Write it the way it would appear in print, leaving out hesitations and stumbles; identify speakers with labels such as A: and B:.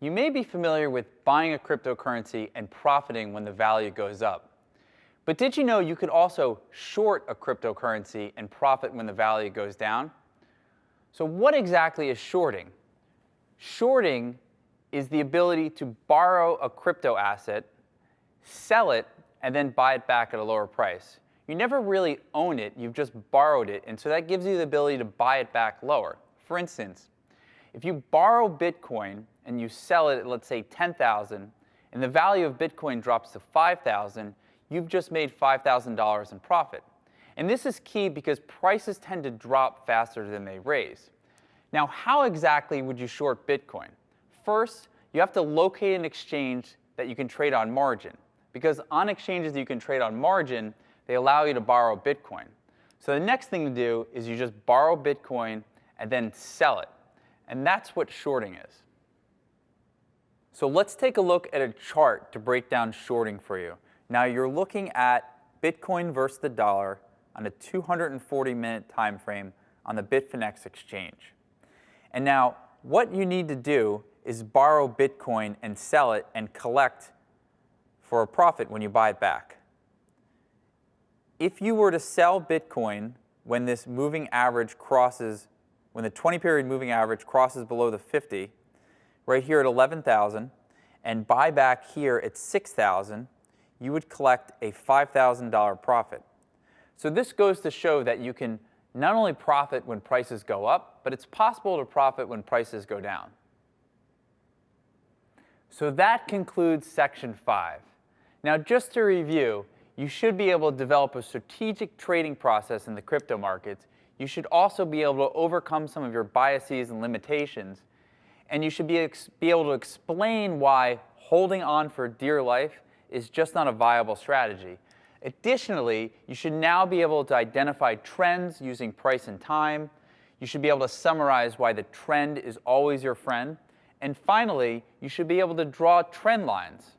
A: You may be familiar with buying a cryptocurrency and profiting when the value goes up. But did you know you could also short a cryptocurrency and profit when the value goes down? So what exactly is shorting? Shorting is the ability to borrow a crypto asset, sell it, and then buy it back at a lower price. You never really own it, you've just borrowed it, and so that gives you the ability to buy it back lower. For instance, if you borrow Bitcoin and you sell it at, let's say, 10,000, and the value of Bitcoin drops to 5,000, you've just made $5,000 in profit. And this is key because prices tend to drop faster than they raise. Now, how exactly would you short Bitcoin? First, you have to locate an exchange that you can trade on margin, because on exchanges that you can trade on margin, they allow you to borrow Bitcoin. So the next thing to do is you just borrow Bitcoin and then sell it. And that's what shorting is. So let's take a look at a chart to break down shorting for you. Now you're looking at Bitcoin versus the dollar on a 240-minute time frame on the Bitfinex exchange. And now what you need to do is borrow Bitcoin and sell it and collect for a profit when you buy it back. If you were to sell Bitcoin when this moving average crosses, when the 20-period moving average crosses below the 50, right here at 11,000, and buy back here at 6,000, you would collect a $5,000 profit. So this goes to show that you can not only profit when prices go up, but it's possible to profit when prices go down. So that concludes Section 5. Now, just to review, you should be able to develop a strategic trading process in the crypto markets. You should also be able to overcome some of your biases and limitations. And you should be able to explain why holding on for dear life is just not a viable strategy. Additionally, you should now be able to identify trends using price and time. You should be able to summarize why the trend is always your friend. And finally, you should be able to draw trend lines.